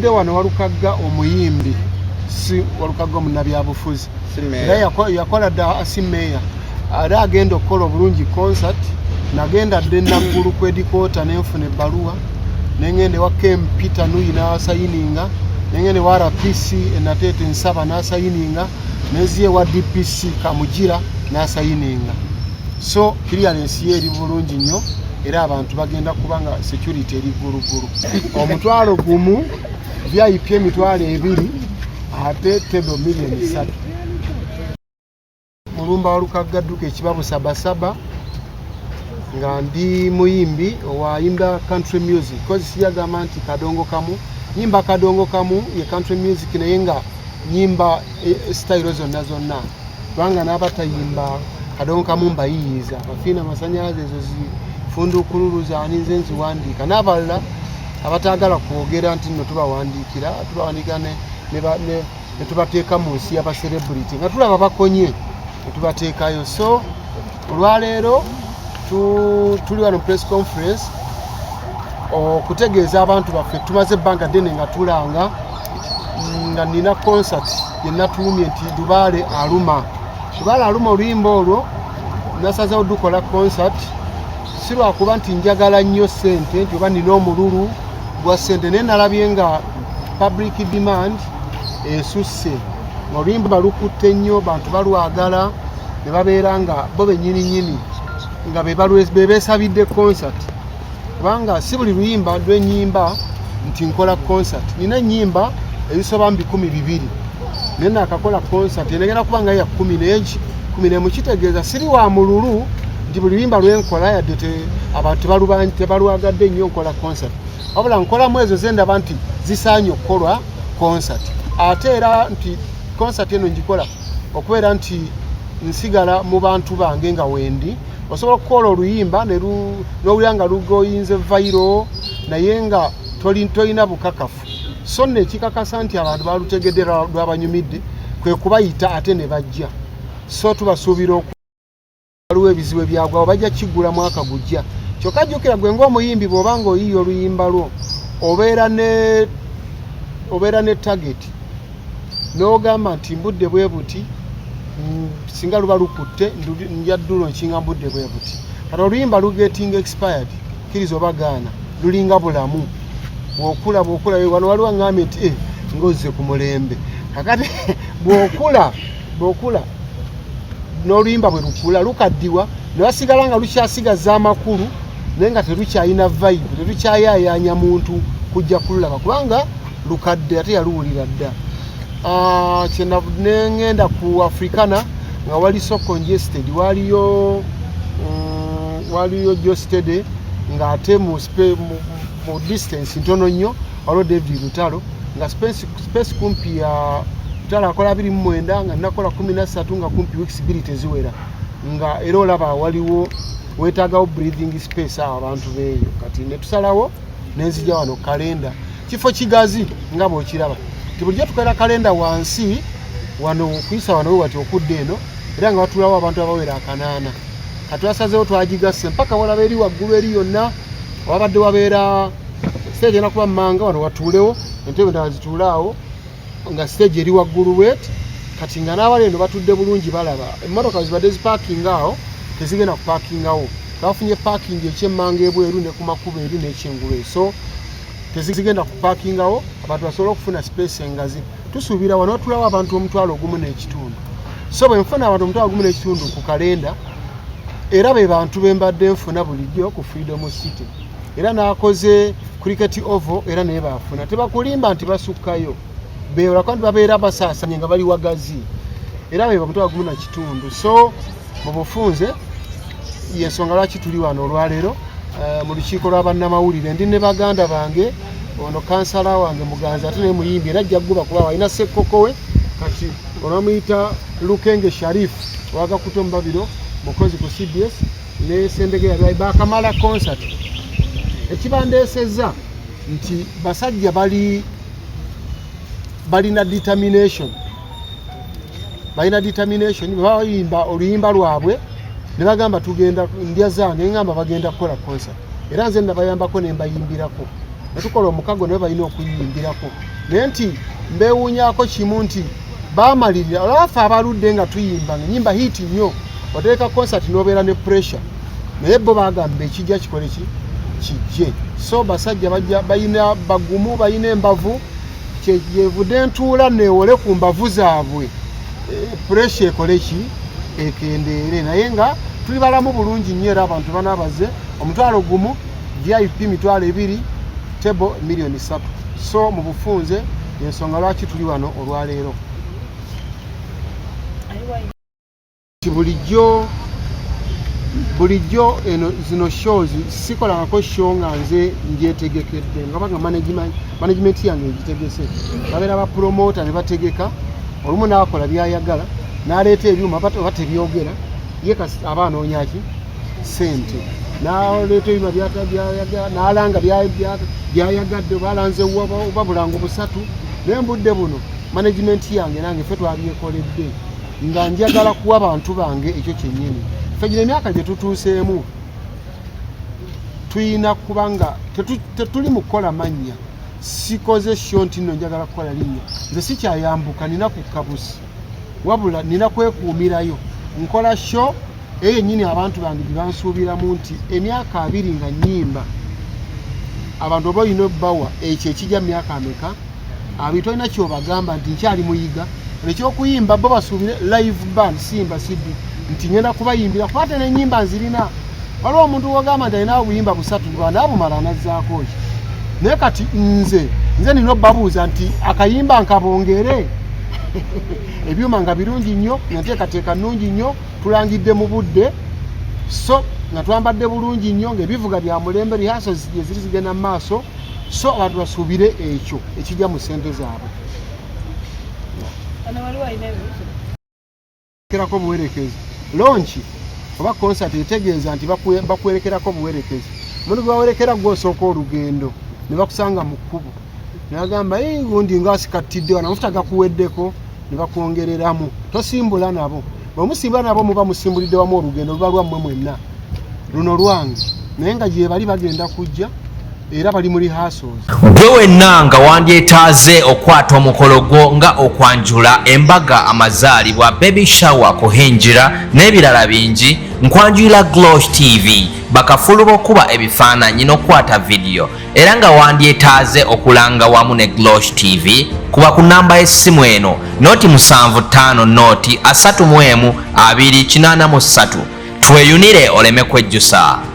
tuvudde wano Walukaga omuyimbi si Walukaga munnabyabufuzi era yakola dda asimeya era agenda okukola obulungi concert nagenda dde naggulu kwedikoota nenfuna ebbaluwa nengende wa Peter Nuyi n'asayininga nengende wa RPC enateete nsaba n'asayininga neziye wa DPC Kamugira n'asayininga so clearance ye eri bulungi nnyo era abantu bagenda kubanga security eri gulugulu omutwalo gumu VIP emitwalo 2 ate tebo million 3 mulumba Walukaga dduka ekibabu sabasaba nga ndi muyimbi owayimba country music kozi siyagamba nti kadongo kamu nyimba kadongo kamu ye country music naye nga nyimba style zonna banga n'abatayimba kadongo kamu mbayiyiza bafina masanyalaze ezo zifunduukuluza aninze nziwandiika n'abalala abatagala kwogera nti nno tubawandiikira ne tubateeka mu nsi y'abacelebrity nga tulaba bakonye ne tubateekayo so olwaleero tuli wano press conference okutegeeza abantu baffe tumaze ebbanga ddene nga tulanga nga nina concert yenatuumye nti Lubaale Aluma oluyimba olwo nasazeewo dukola concert si lwakuba nti njagala nnyo ssente nti oba nina omululu gwa ssente naye nalabye nga public demand esusse oluyimba lukutte nnyo bantu balwagala ne babeera nga bo bennyininyini nga bebeesabidde concert kubanga si buli luyimba lwenyimba nti nkola concert nina ennyimba ezisoba 200 naye nakakola concert enegenda kuba nga ya 11 kitegeeza siri wa mululu nti buli luyimba lwenkola yadde abantu tebalwagadde nnyo nkola concert wabula nkolamu ezo zendaba nti zisaanye okukolwa concert ate era nti concert eno ngikola okubeera nti nsigala mu bantu bange nga wendi osobola okukola oluyimba n'owulira nga lugoyinze viral naye nga tolina bukakafu so nno ekikakasa nti abantu balutegedde lwabanyumidde kwe kubayita ate ne bajja so tubasuubira waliwo ebizibu ebyagwawo bajja kigula mwaka gujja kyokka jjukira gwe ng'omuyimbi bw'oba nga oyiiya oluyimba lwo obeera ne target n'ogamba nti mbudde bwe buti singa luba lukutte njaddulo nkinga mbudde bwe buti kati oluyimba lugetinga expired kkiriza obagaana lulinga bulamu bw'okula wano waliwo aŋŋambye nti ng'ozze ku mulembe kakati bw'okula n'oluyimba bwe lukula lukaddiwa ne wasigala nga lukyasigaza amakulu naye nga terukyalina vibe terukyayayaanya muntu kujja kululaba kubanga lukadde ate yaluwulira dda nengenda ku Africana nga wali congested waliyo josted nga ate mu distance ntono nnyo waliwo David Lutalo nga space kumpi ya Lutalo akola 29 nga nakola 13 nga kumpi weeks 2 teziwera nga era olaba waliwo wetaagawo breathing space awo abantu beeyo kati netusalawo nenzija wano kalenda kifo kigazi nga bw'okiraba tibujja tukola kalenda wansi wano kuyisa wano wati okudde eno era nga watulawo abantu abawera 8 katwasazeewo twagigase mpaka walaba eri waggulu eri yonna wabadde wabeera stage ena kuba mmanga wano watuulewo entebe endala zituulaawo nga stage eri waggulu wet kati nga n'abali eno batudde bulungi balaba emmotoka zibadde ziparkinga awo tezigenda kuparkingawo bafunye parking ekyemmanga ebweru ne ku makubo eri n'ekyengulu so tezigenda kuparkingawo abantu basobola okufuna space engazi tusuubira wano watulawo abantu omutwalo gumu n'ekitundu so bwe nfuna abantu omutwalo gumu n'ekitundu ku kalenda era be bantu bembadde nfuna bulijjo ku Freedom City era nakoze cricket oval era naye bafuna tebakulimba nti basukkayo beolako nti babeera basaasanye nga bali wagazi era be bamutwalo gumu n'ekitundu so mu bufunze yensonga lwaki tuli wano olwaleero mu lukiiko lw'abannamawulire ndi ne baganda bange ono kansala wange muganza ate ne muyimbi era ajja kuguba kuba alina ssekkokowe kati onamuyita Lukenge Sharif wagakuto mubabiro mukozi ku CBS ne Sendege bakamala concert ekibandeesezza nti basajja balina determination bayimba oluyimba lwabwe ne bagamba tugenda ndya zange ngamba bagenda kukola concert era nze nabayambako ne mbayimbirako netukola omukago naye balina okuyimbirako naye nti mbewuunyako kimu nti bamalirira olwafa abaludde nga tuyimba nnyimba hit nnyo oteeka concert n'obeera ne pressure naye bo bagamba ekijja kikole kijje so basajja bajja balina bagumu balina embavu kyevudde ntuula neewole ku mbavu zaabwe pressure ekole ekendeere naye nga tuli balamu bulungi nnyo era abantu banaabaze omutwalo gumu VIP mitwalo 2 tebo milioni 3 so mu bufunze ensonga lwaki tuli wano olwaleero bulijjo eno zino shows sikolangako show nga nze ngyetegekedde nga banga management yange egitegese babeera ba promoter ne bategeka olumu n'akola byayagala n'aleeta ebyuma oba tebyogera ye aba anoonyaki sente n'aleeta ebyuma byayagala n'alanga byayagadde balanze oba bulango busatu naye mbudde buno management yange nange ffe twabyekoledde nga njagala kuwa abantu bange ekyo kyennyini ffe gino emyaka gye tutuuseemu tuyina kubanga tetuli mu kukola mannya sikoze sho nti nno njagala kukola linnya nze sikyayambuka nina ku kabusi wabula nina kwekuumirayo nkola sho eyo yennyini abantu bange gye bansuubiramu nti emyaka 2 nga nnyimba abantu oba olina obbawa ekyo ekijja myaka ameka abintu olina kyobagamba nti nkyali muyiga ekyokuyimba bo basuubire live band simba sidi nti ngenda kubayimbira kwate n'ennyimba nzirina waliwo omuntu wogamba nti alina obuyimba 3 Rwanda abumala anazzaako ki naye kati nze nina obbabuuza nti akayimba nkabongere ebyuma nga birungi nnyo nteekateeka nnungi nnyo tulangidde mu budde so nga twambadde bulungi nnyo ng'ebivuga bya mulembe rehearsals gye ziri zigenda mu maaso so abantu basuubire ekyo ekijja mu ssente zaabwe kerako buwerekezi launch oba concert etegeeza nti bakwerekerako buwerekezi omuntu gwe bawerekera gw'osooka olugendo ne bakusanga mu kkubo ne bagamba gundi ngaasikatidde wano amafuta gakuweddeko ne bakwongereramu tosimbula nabo bwemusimbula nabo muba musimbulidde wamu olugendo luba lwammwe mwenna luno lwange naye nga gye bali bagenda kujja era bali muri rehearsals gwe wenna nga wandyetaaze okwata omukolo gwo nga okwanjula embaga amazaalibwa baby shower kuhinjira n'ebirala bingi nkwanjulira Glosh TV bakafulu b'okuba ebifaananyi n'okwata vidiyo era nga wandyetaaze okulanga wamu ne Glosh TV kuba ku namba y'essimu eno noti 75 noti 31 283 tweyunire oleme kwejjusa.